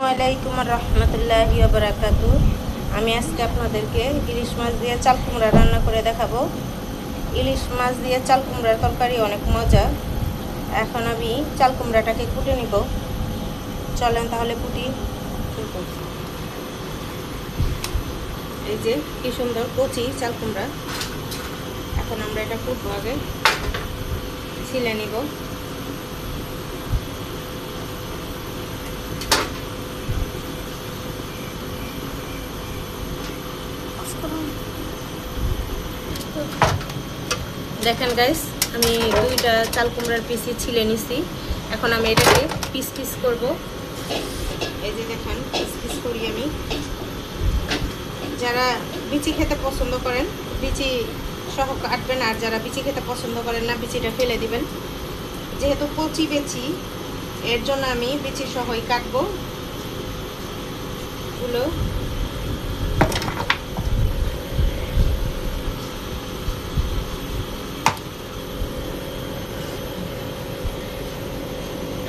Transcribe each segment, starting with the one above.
আসসালামাইকুম রহমতুল্লাহি ওয়া বারাকাতু। আমি আজকে আপনাদেরকে ইলিশ মাছ দিয়ে চাল কুমড়া রান্না করে দেখাবো। ইলিশ মাছ দিয়ে চাল কুমড়ার তরকারি অনেক মজা। এখন আমি চাল কুমড়াটাকে কুটে নিব। চলেন তাহলে কুটি। এই যে কি সুন্দর কচি চাল কুমড়া। এখন আমরা এটা কুটবো, আগে ছিলে নিব। দেখেন গাইস, আমি দুইটা চাল কুমড়ার পিসি ছিলে নিছি। এখন আমি এটাকে পিস পিস করব। এই যে দেখেন পিস পিস করি আমি। যারা বিচি খেতে পছন্দ করেন বিচি সহ কাটবেন, আর যারা বিচি খেতে পছন্দ করেন না বিচিটা ফেলে দিবেন। যেহেতু কচি বেচি, এর জন্য আমি বিচি সহই কাটবো গুলো।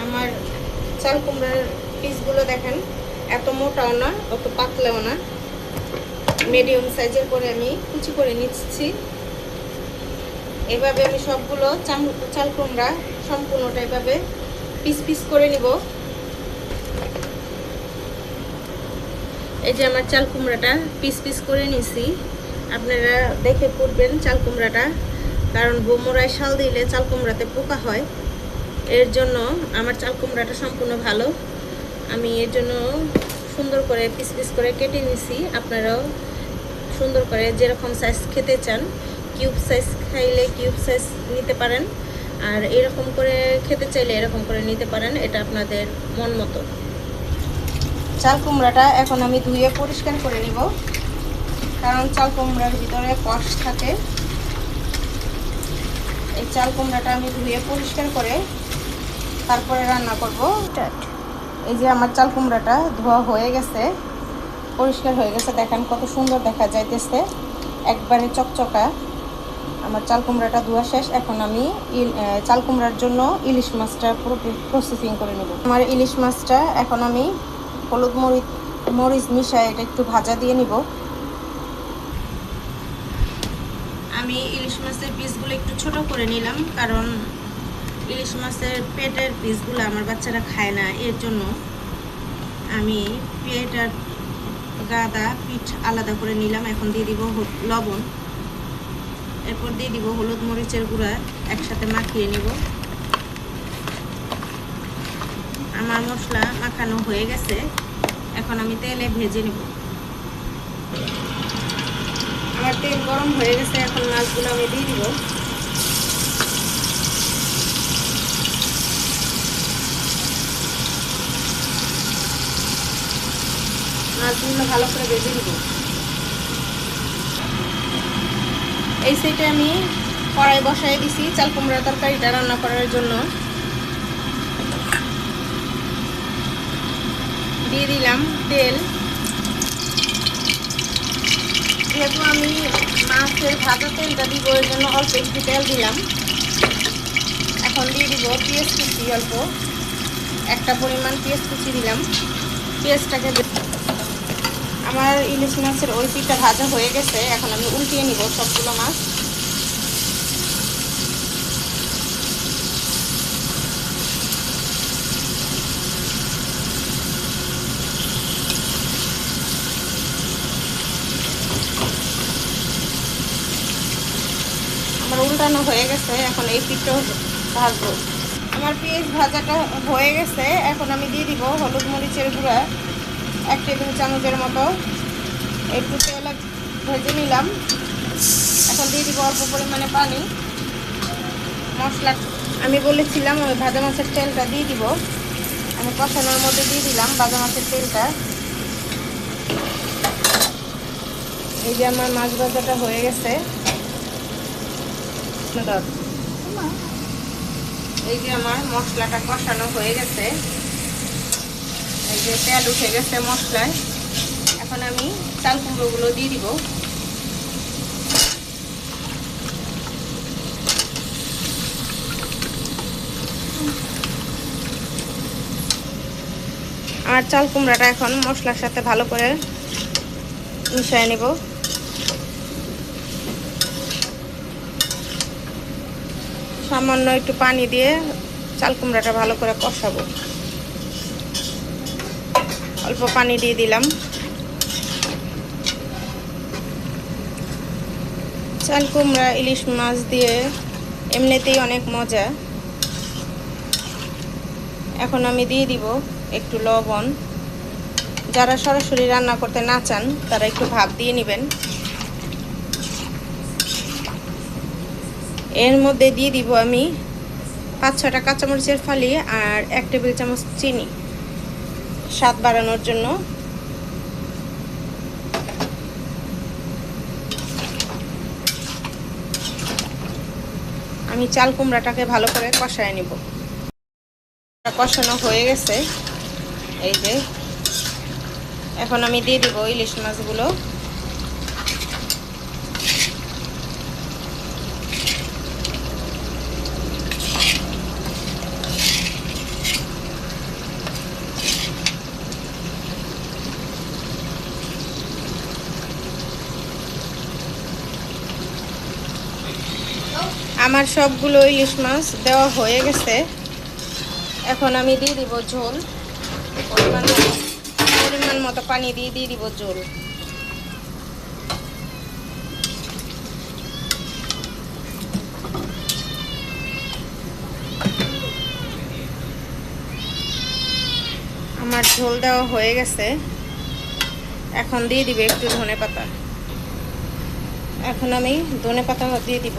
আমার চাল কুমড়ার পিসগুলো দেখেন, এত মোটাও না অত পাতলাও না, মিডিয়াম সাইজের করে আমি কুচি করে নিচ্ছি। এভাবে আমি সবগুলো চাল কুমড়া সম্পূর্ণটা এভাবে পিস পিস করে নিব। এই যে আমার চাল কুমড়াটা পিস পিস করে নিছি। আপনারা দেখে করবেন চাল কুমড়াটা, কারণ বোমরায় শাল দিলে চাল কুমড়াতে পোকা হয়। এর জন্য আমার চাল কুমড়াটা সম্পূর্ণ ভালো। আমি এর জন্য সুন্দর করে পিস পিস করে কেটে নিছি। আপনারাও সুন্দর করে যেরকম সাইজ খেতে চান, কিউব সাইজ খাইলে কিউব সাইজ নিতে পারেন, আর এরকম করে খেতে চাইলে এরকম করে নিতে পারেন। এটা আপনাদের মন মতো। চাল কুমড়াটা এখন আমি ধুয়ে পরিষ্কার করে নিব, কারণ চাল কুমড়ার ভিতরে কষ থাকে। এই চাল কুমড়াটা আমি ধুয়ে পরিষ্কার করে তারপরে রান্না করব। এই যে আমার চাল কুমড়াটা ধোয়া হয়ে গেছে, পরিষ্কার হয়ে গেছে। দেখেন কত সুন্দর দেখা যাইতেছে, একবারে চকচকা। আমার চাল কুমড়াটা ধোয়া শেষ। এখন আমি চাল কুমড়ার জন্য ইলিশ মাছটা পুরো প্রসেসিং করে নেব। আমার ইলিশ মাছটা এখন আমি হলুদ মরিচ মিশায় এটা একটু ভাজা দিয়ে নিব। আমি ইলিশ মাছের পিসগুলো একটু ছোট করে নিলাম, কারণ ইলিশ মাছের পেটের পিসগুলো আমার বাচ্চারা খায় না। এর জন্য আমি পেট আর গাদা পিঠ আলাদা করে নিলাম। এখন দিয়ে দিব লবণ, এরপর দিয়ে দিব হলুদ মরিচের গুঁড়া, একসাথে মাখিয়ে নিব। আমার মশলা মাখানো হয়ে গেছে, এখন আমি তেলে ভেজে নেব। আমার তেল গরম হয়ে গেছে, এখন মাছগুলো আমি দিয়ে দিব। মাছগুলো ভালো করে ভেজে নিব। এই সাইডে আমি কড়াই বসাই দিছি চাল কুমড়ার তরকারিটা রান্না করার জন্য। দিয়ে দিলাম তেল। যেহেতু আমি মাছের ভাজা তেলটা দিব, এর জন্য অল্প একটু তেল দিলাম। এখন দিয়ে দিব পেঁয়াজ কুচি, অল্প একটা পরিমাণ পেঁয়াজ কুচি দিলাম। পেঁয়াজটাকে আমার ইলিশ মাছের ওই পিঠটা ভাজা হয়ে গেছে, এখন আমি উল্টিয়ে নিব সবগুলো মাছ। আমার উল্টানো হয়ে গেছে, এখন এই পিঠটাও ভাজবো। আমার পেঁয়াজ ভাজাটা হয়ে গেছে, এখন আমি দিয়ে দিব হলুদ মরিচের গুঁড়া 1 টেবিল চামচের মতো। একটু তেল ভেজে নিলাম। এখন দিয়ে দিব অল্প পরিমাণে পানি। মশলা আমি বলেছিলাম ওই ভাজা মাছের তেলটা দিয়ে দিব, আমি কষানোর মধ্যে দিয়ে দিলাম ভাজা মাছের তেলটা। এই যে আমার মাছ ভাজাটা হয়ে গেছে। এই যে আমার মশলাটা কষানো হয়ে গেছে, এই যে তেল উঠে গেছে মশলায়। এখন আমি চাল কুমড়োগুলো দিয়ে দিব। আর চাল কুমড়াটা এখন মশলার সাথে ভালো করে মিশিয়ে নেব। সামান্য একটু পানি দিয়ে চাল কুমড়াটা ভালো করে কষাবো। অল্প পানি দিয়ে দিলাম। চাল কুমড়া ইলিশ মাছ দিয়ে এমনিতেই অনেক মজা। এখন আমি দিয়ে দিব একটু লবণ। যারা সরাসরি রান্না করতে না চান তারা একটু ভাপ দিয়ে নেবেন। এর মধ্যে দিয়ে দিব আমি 5-6টা কাঁচামরিচের ফালি আর 1 টেবিল চামচ চিনি, স্বাদ বাড়ানোর জন্য। আমি চাল কুমড়াটাকে ভালো করে কষায় নিব। কষানো হয়ে গেছে, এই যে। এখন আমি দিয়ে দিব ইলিশ মাছগুলো। আমার সবগুলো ইলিশ মাছ দেওয়া হয়ে গেছে। এখন আমি দিয়ে দিব ঝোল। পরিমাণ মতো পানি দিয়ে দিব ঝোল। আমার ঝোল দেওয়া হয়ে গেছে। এখন দিয়ে দিবে একটু ধনেপাতা। এখন আমি ধনেপাতা দিয়ে দিব।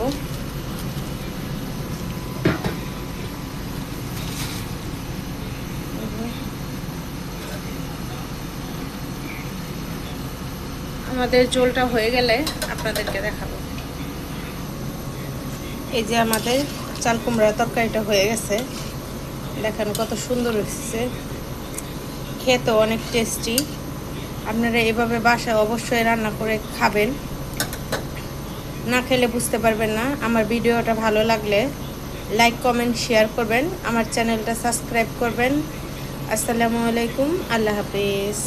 আমাদের ঝোলটা হয়ে গেলে আপনাদেরকে দেখাবো। এই যে আমাদের চাল কুমড়া তরকারিটা হয়ে গেছে। দেখেন কত সুন্দর হয়েছে, খেতে অনেক টেস্টি। আপনারা এভাবে বাসায় অবশ্যই রান্না করে খাবেন, না খেলে বুঝতে পারবেন না। আমার ভিডিওটা ভালো লাগলে লাইক কমেন্ট শেয়ার করবেন, আমার চ্যানেলটা সাবস্ক্রাইব করবেন। আসসালামু আলাইকুম, আল্লাহ হাফেজ।